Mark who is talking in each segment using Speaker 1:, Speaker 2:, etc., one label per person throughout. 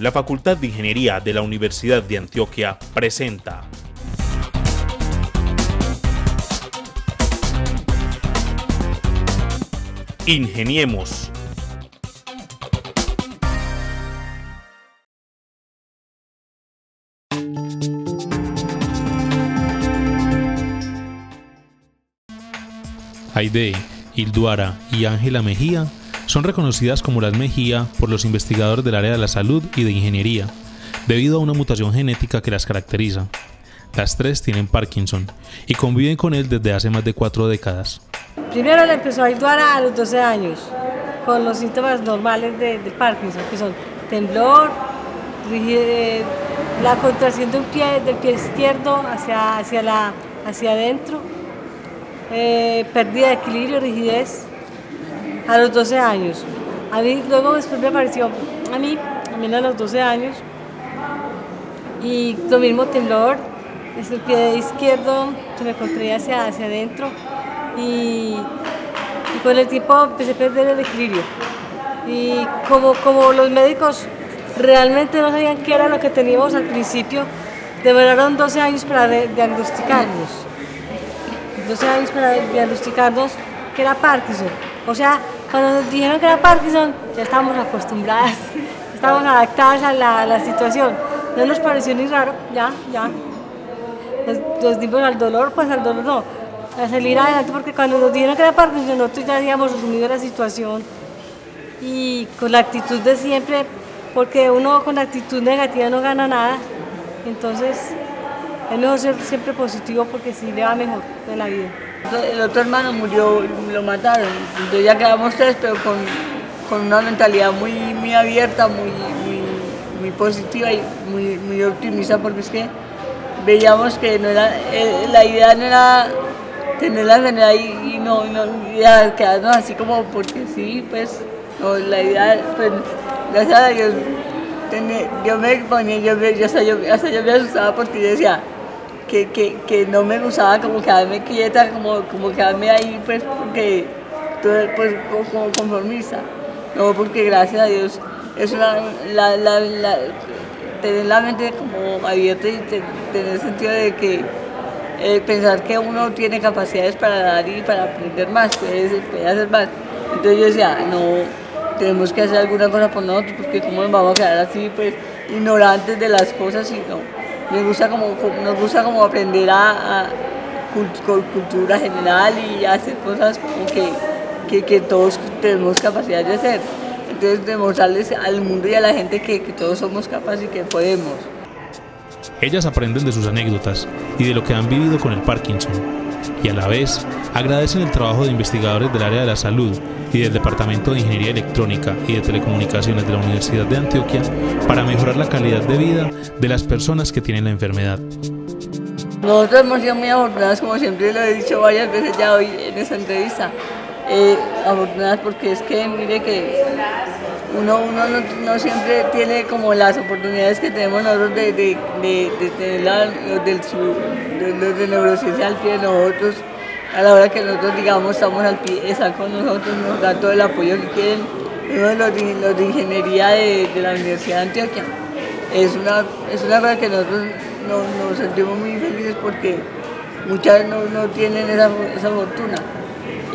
Speaker 1: la Facultad de Ingeniería de la Universidad de Antioquia presenta Ingeniemos. Aide, Hilduara y Ángela Mejía son reconocidas como las Mejía por los investigadores del área de la salud y de ingeniería, debido a una mutación genética que las caracteriza. Las tres tienen Parkinson y conviven con él desde hace más de 4 décadas.
Speaker 2: Primero le empezó a Hilduara a los 12 años, con los síntomas normales del Parkinson, que son temblor, la contracción del pie izquierdo hacia adentro, pérdida de equilibrio, rigidez, a los 12 años. A mí luego después me apareció a mí a los 12 años, y lo mismo temblor, el pie izquierdo se me contraía hacia adentro, y con el tiempo empecé a perder el equilibrio. Y como los médicos realmente no sabían qué era lo que teníamos al principio, demoraron 12 años para diagnosticarnos. 12 años para diagnosticarnos que era Parkinson. O sea, cuando nos dijeron que era Parkinson, ya estábamos acostumbradas, estábamos adaptadas a la situación. No nos pareció ni raro, ya. Nos dimos al dolor, pues al dolor no, a salir adelante, porque cuando nos dijeron que era Parkinson, nosotros ya habíamos asumido la situación y con la actitud de siempre, porque uno con la actitud negativa no gana nada. Entonces, es mejor ser siempre positivo, porque sí le va mejor de la vida.
Speaker 3: El otro hermano murió, lo mataron, entonces ya quedamos 3, pero con una mentalidad muy abierta, muy positiva y muy optimista, porque es que veíamos que no era, la idea no era tener la enfermedad y quedarnos así como porque sí, pues no, la idea, pues gracias a Dios, yo me ponía, hasta yo me asustaba, porque yo decía que no me gustaba como quedarme quieta, como quedarme ahí, pues porque pues como conformista, no, porque gracias a Dios es tener la mente como abierta y tener el sentido de que pensar que uno tiene capacidades para dar y para aprender más, puede hacer más. Entonces yo decía, no, tenemos que hacer alguna cosa por nosotros, porque cómo nos vamos a quedar así, pues, ignorantes de las cosas, y no. Nos gusta como aprender a cultura general y hacer cosas como que todos tenemos capacidad de hacer. Entonces demostrarles al mundo y a la gente que todos somos capaces y que podemos.
Speaker 1: Ellas aprenden de sus anécdotas y de lo que han vivido con el Parkinson, y a la vez agradecen el trabajo de investigadores del área de la salud y del Departamento de Ingeniería Electrónica y de Telecomunicaciones de la Universidad de Antioquia para mejorar la calidad de vida de las personas que tienen la enfermedad.
Speaker 3: Nosotros hemos sido muy afortunadas, como siempre lo he dicho varias veces ya hoy en esta entrevista. Afortunadas porque es que mire que uno no siempre tiene como las oportunidades que tenemos nosotros de tener los de neurociencia al pie de nosotros. A la hora que nosotros, digamos, estamos al pie, están con nosotros, nos dan todo el apoyo que quieren. Uno de los de ingeniería de la Universidad de Antioquia. Es una cosa que nosotros nos sentimos muy felices, porque muchas no tienen esa fortuna,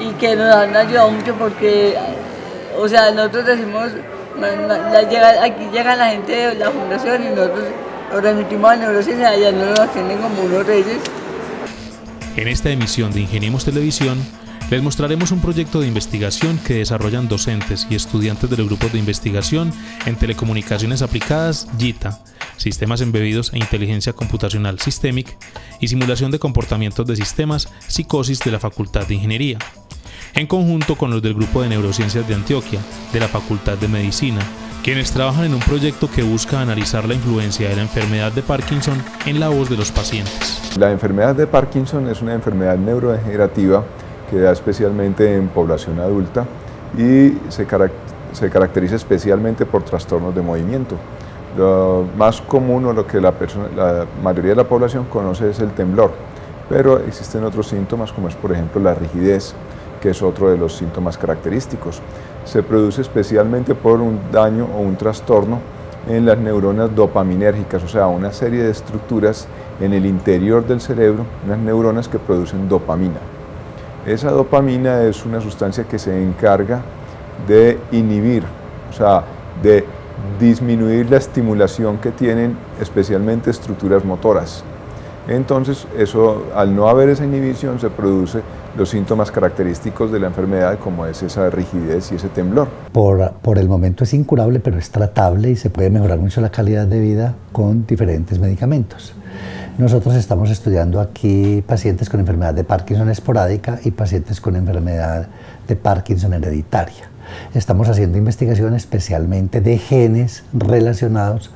Speaker 3: y que nos han ayudado mucho, porque, o sea, nosotros decimos, aquí llega la gente de la fundación y nosotros nos remitimos a neurociencia, allá no nos atienden como unos reyes.
Speaker 1: En esta emisión de Ingeniemos Televisión, les mostraremos un proyecto de investigación que desarrollan docentes y estudiantes de los grupos de investigación en Telecomunicaciones Aplicadas, GITA, Sistemas Embebidos e Inteligencia Computacional Systemic, y Simulación de Comportamientos de Sistemas, Psicosis de la Facultad de Ingeniería, en conjunto con los del Grupo de Neurociencias de Antioquia, de la Facultad de Medicina, quienes trabajan en un proyecto que busca analizar la influencia de la enfermedad de Parkinson en la voz de los pacientes.
Speaker 4: La enfermedad de Parkinson es una enfermedad neurodegenerativa que da especialmente en población adulta y se caracteriza especialmente por trastornos de movimiento. Lo más común, o lo que la mayoría de la población conoce, es el temblor, pero existen otros síntomas, como es por ejemplo la rigidez, que es otro de los síntomas característicos. Se produce especialmente por un daño o un trastorno en las neuronas dopaminérgicas, o sea, una serie de estructuras en el interior del cerebro, unas neuronas que producen dopamina. Esa dopamina es una sustancia que se encarga de inhibir, o sea, de disminuir la estimulación que tienen especialmente estructuras motoras. Entonces, eso, al no haber esa inhibición, se producen los síntomas característicos de la enfermedad, como es esa rigidez y ese temblor.
Speaker 5: Por el momento es incurable, pero es tratable y se puede mejorar mucho la calidad de vida con diferentes medicamentos. Nosotros estamos estudiando aquí pacientes con enfermedad de Parkinson esporádica y pacientes con enfermedad de Parkinson hereditaria. Estamos haciendo investigación especialmente de genes relacionados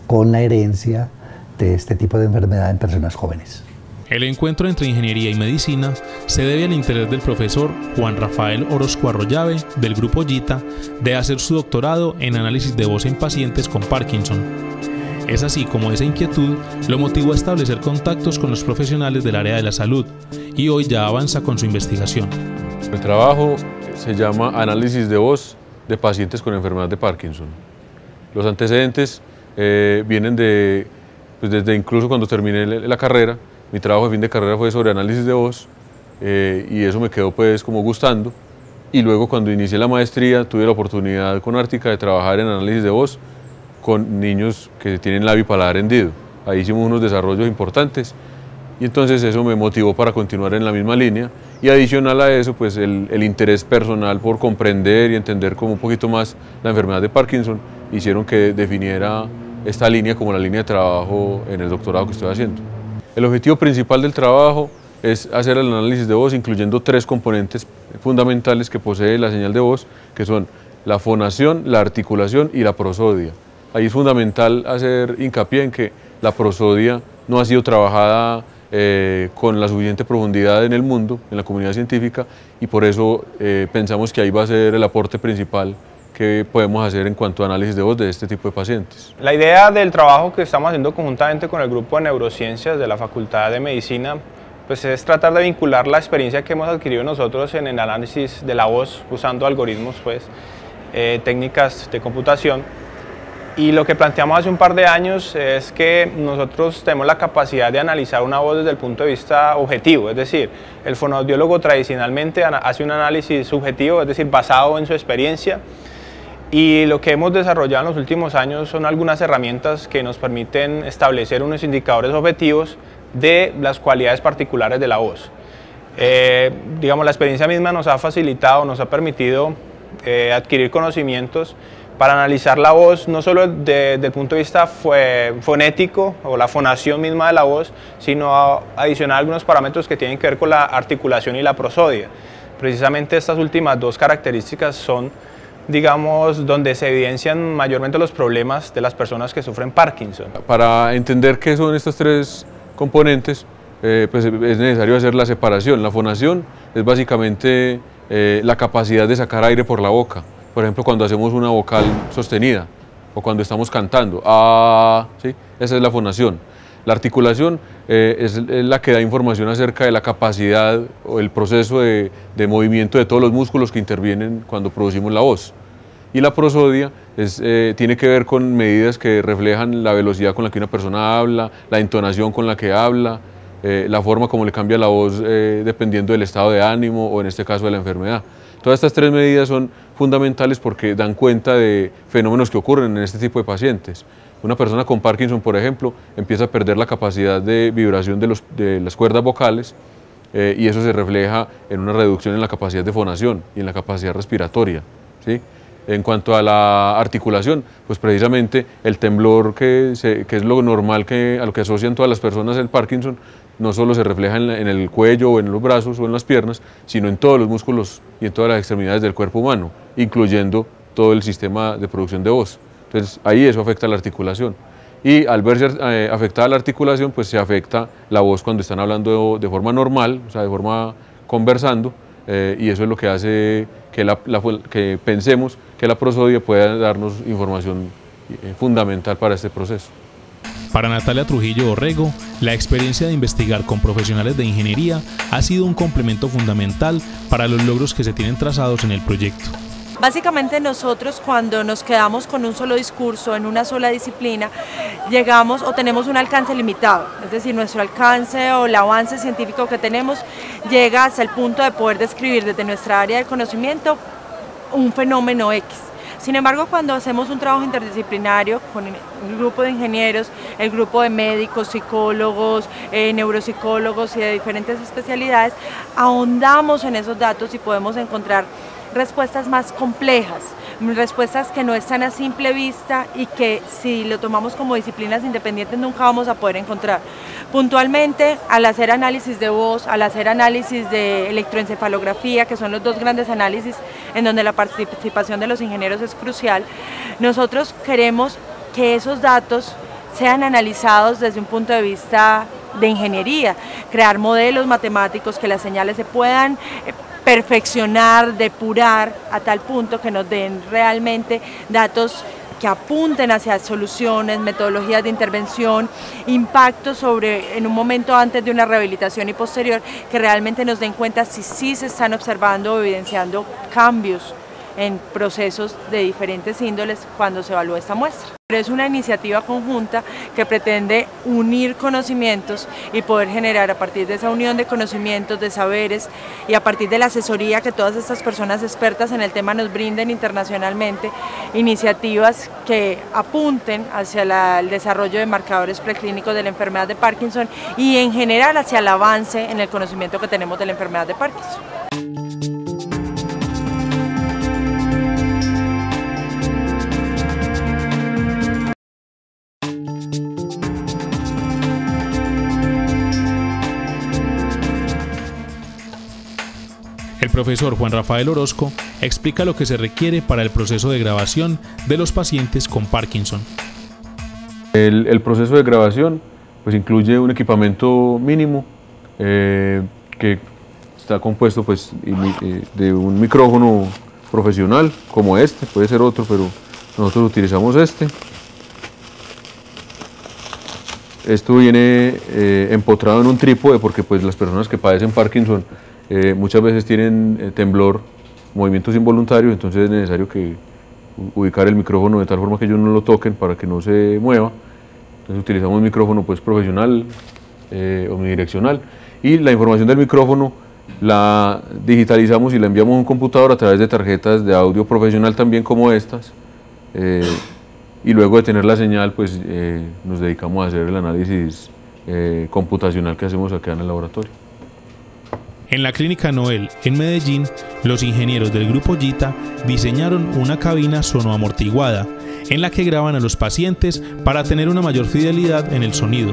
Speaker 5: con la herencia de este tipo de enfermedad en personas jóvenes.
Speaker 1: El encuentro entre ingeniería y medicina se debe al interés del profesor Juan Rafael Orozco Arroyave, del grupo JITA, de hacer su doctorado en análisis de voz en pacientes con Parkinson. Es así como esa inquietud lo motivó a establecer contactos con los profesionales del área de la salud y hoy ya avanza con su investigación.
Speaker 6: El trabajo se llama análisis de voz de pacientes con enfermedad de Parkinson. Los antecedentes vienen de, pues desde incluso cuando terminé la carrera. Mi trabajo de fin de carrera fue sobre análisis de voz y eso me quedó pues como gustando. Y luego cuando inicié la maestría tuve la oportunidad con Ártica de trabajar en análisis de voz con niños que tienen labio y paladar hendido. Ahí hicimos unos desarrollos importantes y entonces eso me motivó para continuar en la misma línea y adicional a eso pues el interés personal por comprender y entender como un poquito más la enfermedad de Parkinson hicieron que definiera esta línea como la línea de trabajo en el doctorado que estoy haciendo. El objetivo principal del trabajo es hacer el análisis de voz incluyendo 3 componentes fundamentales que posee la señal de voz, que son la fonación, la articulación y la prosodia. Ahí es fundamental hacer hincapié en que la prosodia no ha sido trabajada con la suficiente profundidad en el mundo, en la comunidad científica, y por eso pensamos que ahí va a ser el aporte principal que podemos hacer en cuanto a análisis de voz de este tipo de pacientes.
Speaker 7: La idea del trabajo que estamos haciendo conjuntamente con el grupo de neurociencias de la Facultad de Medicina pues es tratar de vincular la experiencia que hemos adquirido nosotros en el análisis de la voz usando algoritmos, técnicas de computación. Y lo que planteamos hace un par de años es que nosotros tenemos la capacidad de analizar una voz desde el punto de vista objetivo, es decir, el fonoaudiólogo tradicionalmente hace un análisis subjetivo, es decir, basado en su experiencia. Y lo que hemos desarrollado en los últimos años son algunas herramientas que nos permiten establecer unos indicadores objetivos de las cualidades particulares de la voz. Digamos, la experiencia misma nos ha facilitado, nos ha permitido adquirir conocimientos para analizar la voz, no solo desde el punto de vista fonético o la fonación misma de la voz, sino adicionar algunos parámetros que tienen que ver con la articulación y la prosodia. Precisamente estas últimas 2 características son, digamos, donde se evidencian mayormente los problemas de las personas que sufren Parkinson.
Speaker 6: Para entender qué son estos 3 componentes, pues es necesario hacer la separación. La fonación es básicamente la capacidad de sacar aire por la boca. Por ejemplo, cuando hacemos una vocal sostenida o cuando estamos cantando, ¿sí? Esa es la fonación. La articulación es la que da información acerca de la capacidad o el proceso de movimiento de todos los músculos que intervienen cuando producimos la voz. Y la prosodia tiene que ver con medidas que reflejan la velocidad con la que una persona habla, la entonación con la que habla, la forma como le cambia la voz dependiendo del estado de ánimo o en este caso de la enfermedad. Todas estas 3 medidas son fundamentales porque dan cuenta de fenómenos que ocurren en este tipo de pacientes. Una persona con Parkinson, por ejemplo, empieza a perder la capacidad de vibración de las cuerdas vocales y eso se refleja en una reducción en la capacidad de fonación y en la capacidad respiratoria, ¿sí? En cuanto a la articulación, pues precisamente el temblor que es lo normal a lo que asocian todas las personas el Parkinson, no solo se refleja en el cuello o en los brazos o en las piernas, sino en todos los músculos y en todas las extremidades del cuerpo humano, incluyendo todo el sistema de producción de voz. Entonces ahí eso afecta a la articulación. Y al verse afectada la articulación, pues se afecta la voz cuando están hablando de forma normal, o sea, de forma conversando, y eso es lo que hace que pensemos que la prosodia pueda darnos información fundamental para este proceso.
Speaker 1: Para Natalia Trujillo Orrego, la experiencia de investigar con profesionales de ingeniería ha sido un complemento fundamental para los logros que se tienen trazados en el proyecto.
Speaker 8: Básicamente nosotros cuando nos quedamos con un solo discurso en una sola disciplina, llegamos o tenemos un alcance limitado, es decir, nuestro alcance o el avance científico que tenemos llega hasta el punto de poder describir desde nuestra área de conocimiento un fenómeno X. Sin embargo, cuando hacemos un trabajo interdisciplinario con el grupo de ingenieros, el grupo de médicos, psicólogos, neuropsicólogos y de diferentes especialidades, ahondamos en esos datos y podemos encontrar respuestas más complejas, respuestas que no están a simple vista y que si lo tomamos como disciplinas independientes nunca vamos a poder encontrar. Puntualmente, al hacer análisis de voz, al hacer análisis de electroencefalografía, que son los dos grandes análisis en donde la participación de los ingenieros es crucial, nosotros queremos que esos datos sean analizados desde un punto de vista de ingeniería, crear modelos matemáticos, que las señales se puedan perfeccionar, depurar a tal punto que nos den realmente datos que apunten hacia soluciones, metodologías de intervención, impactos sobre en un momento antes de una rehabilitación y posterior, que realmente nos den cuenta si sí se están observando o evidenciando cambios en procesos de diferentes índoles cuando se evalúa esta muestra. Pero es una iniciativa conjunta que pretende unir conocimientos y poder generar a partir de esa unión de conocimientos, de saberes y a partir de la asesoría que todas estas personas expertas en el tema nos brinden internacionalmente, iniciativas que apunten hacia el desarrollo de marcadores preclínicos de la enfermedad de Parkinson y en general hacia el avance en el conocimiento que tenemos de la enfermedad de Parkinson.
Speaker 1: El profesor Juan Rafael Orozco explica lo que se requiere para el proceso de grabación de los pacientes con Parkinson.
Speaker 6: El proceso de grabación pues, incluye un equipamiento mínimo que está compuesto pues, de un micrófono profesional como este, puede ser otro, pero nosotros utilizamos este. Esto viene empotrado en un trípode porque pues, las personas que padecen Parkinson muchas veces tienen temblor, movimientos involuntarios, entonces es necesario que ubicar el micrófono de tal forma que ellos no lo toquen para que no se mueva. Entonces utilizamos un micrófono pues, profesional, omnidireccional, y la información del micrófono la digitalizamos y la enviamos a un computador a través de tarjetas de audio profesional también como estas, y luego de tener la señal pues, nos dedicamos a hacer el análisis computacional que hacemos acá en el laboratorio.
Speaker 1: En la Clínica Noel, en Medellín, los ingenieros del Grupo JITA diseñaron una cabina sonoamortiguada en la que graban a los pacientes para tener una mayor fidelidad en el sonido.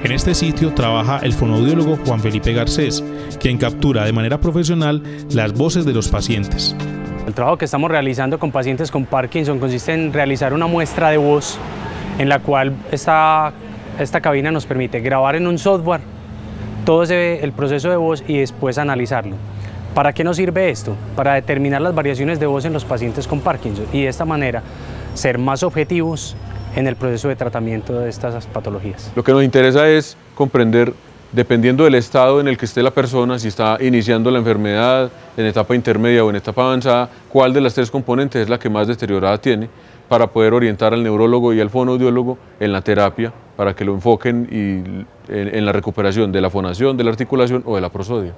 Speaker 1: En este sitio trabaja el fonoaudiólogo Juan Felipe Garcés, quien captura de manera profesional las voces de los pacientes.
Speaker 9: El trabajo que estamos realizando con pacientes con Parkinson consiste en realizar una muestra de voz en la cual esta cabina nos permite grabar en un software todo el proceso de voz y después analizarlo. ¿Para qué nos sirve esto? Para determinar las variaciones de voz en los pacientes con Parkinson y de esta manera ser más objetivos en el proceso de tratamiento de estas patologías.
Speaker 6: Lo que nos interesa es comprender, dependiendo del estado en el que esté la persona, si está iniciando la enfermedad en etapa intermedia o en etapa avanzada, cuál de las tres componentes es la que más deteriorada tiene, para poder orientar al neurólogo y al fonoaudiólogo en la terapia, para que lo enfoquen en la recuperación de la fonación, de la articulación o de la prosodia.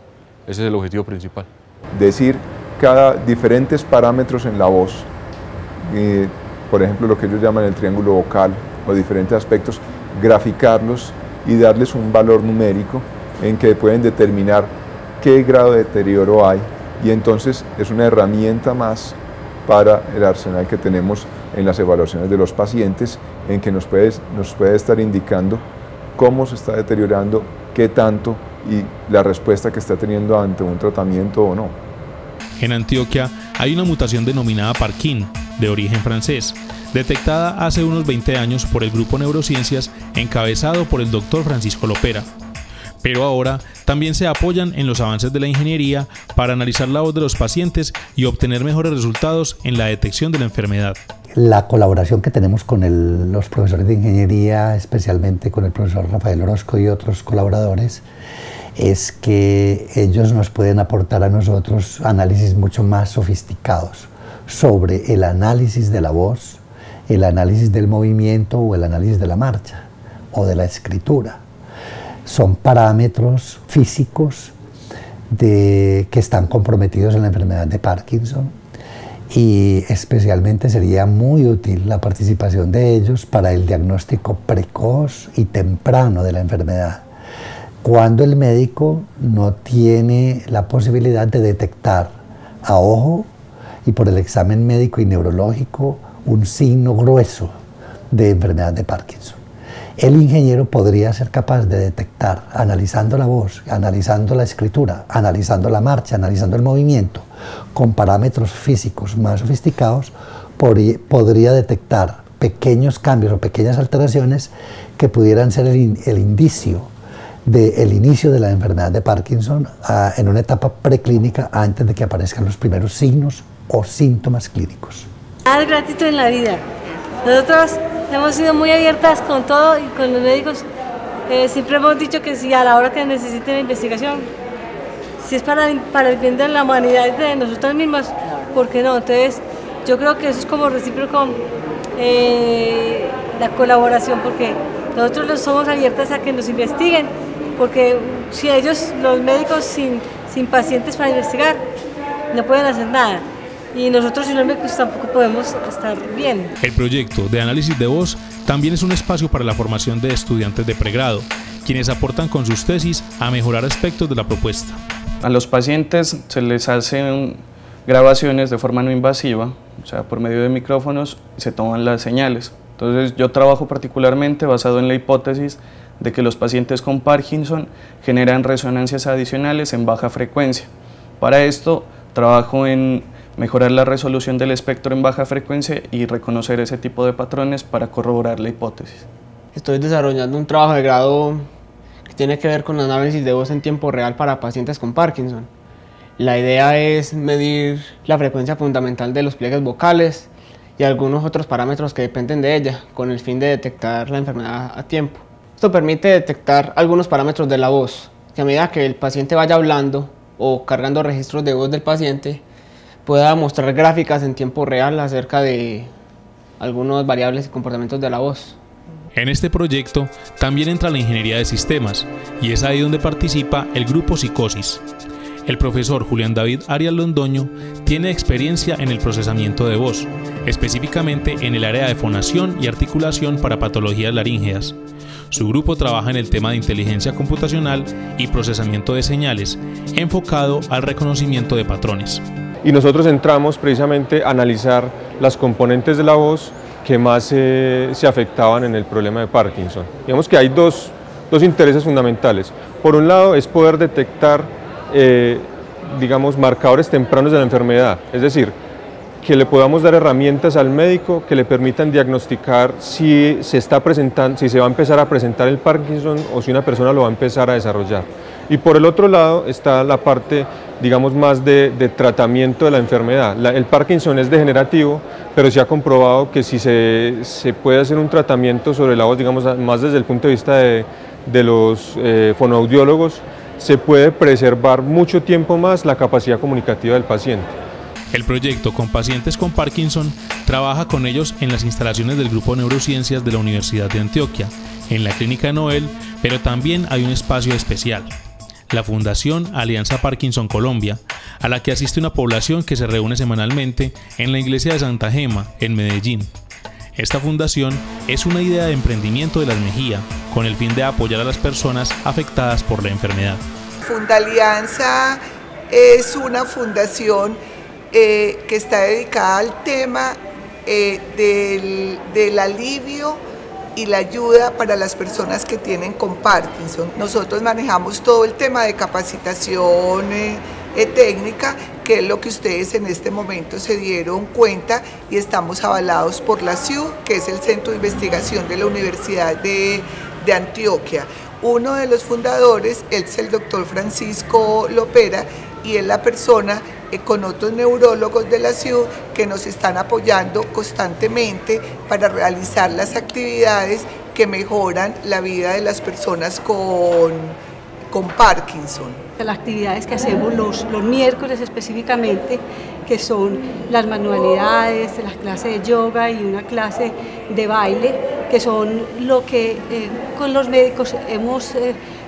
Speaker 6: Ese es el objetivo principal.
Speaker 4: Decir diferentes parámetros en la voz, por ejemplo lo que ellos llaman el triángulo vocal o diferentes aspectos, graficarlos y darles un valor numérico en que pueden determinar qué grado de deterioro hay, y entonces es una herramienta más para el arsenal que tenemos en las evaluaciones de los pacientes, en que nos puede estar indicando cómo se está deteriorando, qué tanto y la respuesta que está teniendo ante un tratamiento o no.
Speaker 1: En Antioquia hay una mutación denominada Parkin, de origen francés, detectada hace unos 20 años por el Grupo Neurociencias encabezado por el Dr. Francisco Lopera. Pero ahora también se apoyan en los avances de la ingeniería para analizar la voz de los pacientes y obtener mejores resultados en la detección de la enfermedad.
Speaker 5: La colaboración que tenemos con los profesores de ingeniería, especialmente con el profesor Rafael Orozco y otros colaboradores, es que ellos nos pueden aportar a nosotros análisis mucho más sofisticados sobre el análisis de la voz, el análisis del movimiento o el análisis de la marcha o de la escritura. Son parámetros físicos que están comprometidos en la enfermedad de Parkinson, y especialmente sería muy útil la participación de ellos para el diagnóstico precoz y temprano de la enfermedad, cuando el médico no tiene la posibilidad de detectar a ojo y por el examen médico y neurológico un signo grueso de enfermedad de Parkinson. El ingeniero podría ser capaz de detectar, analizando la voz, analizando la escritura, analizando la marcha, analizando el movimiento, con parámetros físicos más sofisticados, podría detectar pequeños cambios o pequeñas alteraciones que pudieran ser el indicio del inicio de la enfermedad de Parkinson en una etapa preclínica antes de que aparezcan los primeros signos o síntomas clínicos.
Speaker 2: Nada es gratuito en la vida. Nosotros hemos sido muy abiertas con todo y con los médicos. Siempre hemos dicho que si a la hora que necesiten investigación, si es para el bien de la humanidad y de nosotros mismos, ¿por qué no? Entonces, yo creo que eso es como recíproco, la colaboración, porque nosotros somos abiertas a que nos investiguen, porque si ellos, los médicos sin pacientes para investigar, no pueden hacer nada. Y nosotros sin los médicos tampoco podemos estar bien.
Speaker 1: El proyecto de análisis de voz también es un espacio para la formación de estudiantes de pregrado, quienes aportan con sus tesis a mejorar aspectos de la propuesta.
Speaker 10: A los pacientes se les hacen grabaciones de forma no invasiva, o sea, por medio de micrófonos se toman las señales. Entonces yo trabajo particularmente basado en la hipótesis de que los pacientes con Parkinson generan resonancias adicionales en baja frecuencia. Para esto trabajo en mejorar la resolución del espectro en baja frecuencia y reconocer ese tipo de patrones para corroborar la hipótesis.
Speaker 11: Estoy desarrollando un trabajo de grado que tiene que ver con análisis de voz en tiempo real para pacientes con Parkinson. La idea es medir la frecuencia fundamental de los pliegues vocales y algunos otros parámetros que dependen de ella, con el fin de detectar la enfermedad a tiempo. Esto permite detectar algunos parámetros de la voz, que a medida que el paciente vaya hablando o cargando registros de voz del paciente, pueda mostrar gráficas en tiempo real acerca de algunas variables y comportamientos de la voz.
Speaker 1: En este proyecto también entra la ingeniería de sistemas, y es ahí donde participa el grupo Psicosis. El profesor Julián David Arias Londoño tiene experiencia en el procesamiento de voz, específicamente en el área de fonación y articulación para patologías laríngeas. Su grupo trabaja en el tema de inteligencia computacional y procesamiento de señales, enfocado al reconocimiento de patrones.
Speaker 6: Y nosotros entramos precisamente a analizar las componentes de la voz que más se afectaban en el problema de Parkinson. Digamos que hay dos intereses fundamentales. Por un lado es poder detectar digamos, marcadores tempranos de la enfermedad, es decir, que le podamos dar herramientas al médico que le permitan diagnosticar si se va a empezar a presentar el Parkinson o si una persona lo va a empezar a desarrollar. Y por el otro lado está la parte, digamos, más de tratamiento de la enfermedad. El Parkinson es degenerativo, pero se ha comprobado que si se puede hacer un tratamiento sobre la voz, digamos, más desde el punto de vista de los fonoaudiólogos, se puede preservar mucho tiempo más la capacidad comunicativa del paciente.
Speaker 1: El proyecto con pacientes con Parkinson trabaja con ellos en las instalaciones del Grupo Neurociencias de la Universidad de Antioquia, en la Clínica de Noel, pero también hay un espacio especial, la Fundación Alianza Parkinson Colombia, a la que asiste una población que se reúne semanalmente en la Iglesia de Santa Gema, en Medellín. Esta fundación es una idea de emprendimiento de las Mejía, con el fin de apoyar a las personas afectadas por la enfermedad.
Speaker 12: Fundalianza es una fundación que está dedicada al tema del alivio y la ayuda para las personas que tienen con Parkinson. Nosotros manejamos todo el tema de capacitación técnica, que es lo que ustedes en este momento se dieron cuenta, y estamos avalados por la CIU, que es el Centro de Investigación de la Universidad de Antioquia. Uno de los fundadores es el doctor Francisco Lopera, y es la persona con otros neurólogos de la CIU que nos están apoyando constantemente para realizar las actividades que mejoran la vida de las personas con Parkinson.
Speaker 13: Las actividades que hacemos los miércoles específicamente que son las manualidades, las clases de yoga y una clase de baile, que son lo que con los médicos hemos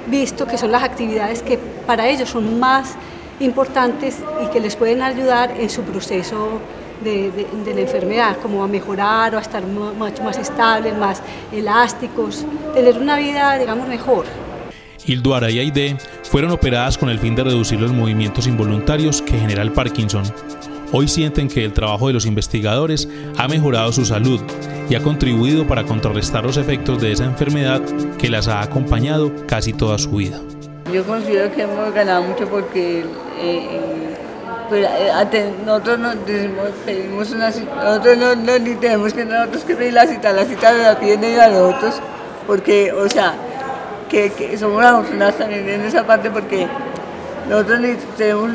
Speaker 13: visto que son las actividades que para ellos son más importantes y que les pueden ayudar en su proceso de la enfermedad, como a mejorar o a estar mucho más estables, más elásticos, tener una vida, digamos, mejor.
Speaker 1: Hilduara y Aide fueron operadas con el fin de reducir los movimientos involuntarios que genera el Parkinson. Hoy sienten que el trabajo de los investigadores ha mejorado su salud y ha contribuido para contrarrestar los efectos de esa enfermedad que las ha acompañado casi toda su vida.
Speaker 3: Yo considero que hemos ganado mucho porque nosotros nos decimos, pedimos una cita, nosotros no ni tenemos que nosotros que pedir la cita la piden ellos a nosotros, porque, o sea, que somos afortunados también en esa parte porque nosotros tenemos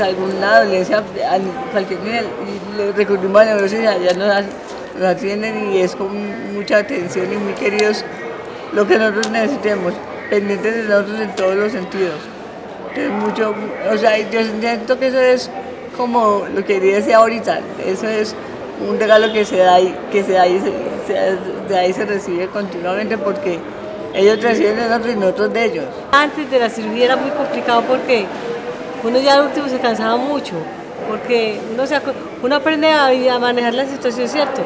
Speaker 3: alguna dolencia a cualquier nivel y le recurrimos a la neurociencia, ya nos atienden y es con mucha atención y muy queridos lo que nosotros necesitemos, pendientes de nosotros en todos los sentidos. Entonces o sea, yo siento que eso es como lo que decía ahorita, eso es un regalo que se da y de ahí se recibe continuamente porque ellos reciben de nosotros y nosotros de ellos.
Speaker 2: Antes de la cirugía era muy complicado porque uno ya al último se cansaba mucho, porque uno aprende a manejar la situación, ¿cierto?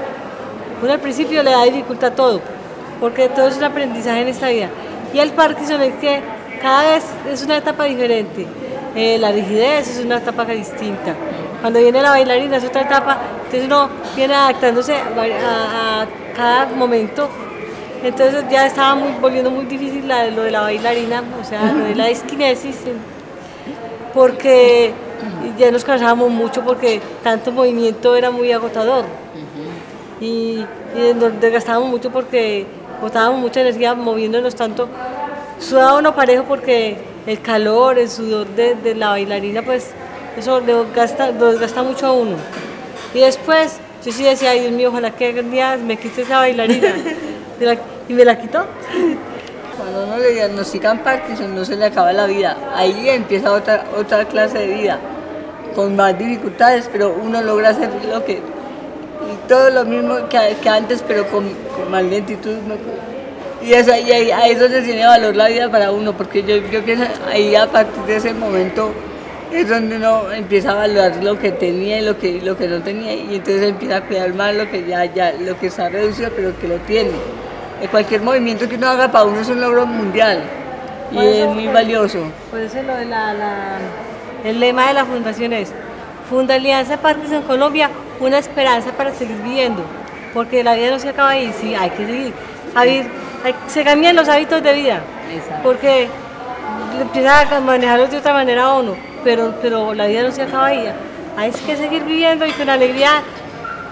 Speaker 2: Uno al principio le da dificultad a todo, porque todo es un aprendizaje en esta vida. Y el Parkinson es que cada vez es una etapa diferente. La rigidez es una etapa distinta. Cuando viene la bailarina es otra etapa, entonces uno viene adaptándose a cada momento. Entonces ya estaba volviendo muy difícil lo de la bailarina, o sea, lo de la disquinesis, porque ya nos cansábamos mucho porque tanto movimiento era muy agotador. Y nos desgastábamos mucho porque botábamos mucha energía moviéndonos tanto. Sudaba uno parejo porque el calor, el sudor de la bailarina, pues eso lo desgasta mucho a uno. Y después yo sí decía, ay Dios mío, ojalá que algún día me quite esa bailarina. Y me la quitó.
Speaker 3: Cuando uno le diagnostican Parkinson no se le acaba la vida, ahí empieza otra clase de vida, con más dificultades, pero uno logra hacer y todo lo mismo que antes, pero con más lentitud. Y ahí es donde tiene valor la vida para uno, porque yo pienso, ahí a partir de ese momento es donde uno empieza a valorar lo que tenía y lo que no tenía, y entonces empieza a cuidar más lo que lo que está reducido, pero que lo tiene. Cualquier movimiento que uno haga para uno es un logro mundial y es muy valioso.
Speaker 2: Por eso el lema de la fundación es Funda Alianza Parkinson Colombia, una esperanza para seguir viviendo, porque la vida no se acaba ahí, sí, hay que seguir. Se cambian los hábitos de vida, porque empieza a manejarlos de otra manera a uno, pero la vida no se acaba ahí. Hay que seguir viviendo y con alegría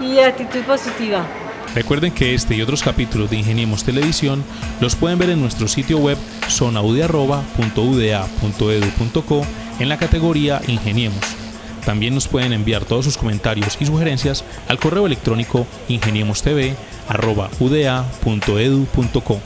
Speaker 2: y actitud positiva.
Speaker 1: Recuerden que este y otros capítulos de Ingeniemos Televisión los pueden ver en nuestro sitio web zonaude@uda.edu.co en la categoría Ingeniemos. También nos pueden enviar todos sus comentarios y sugerencias al correo electrónico ingeniemostv@uda.edu.co.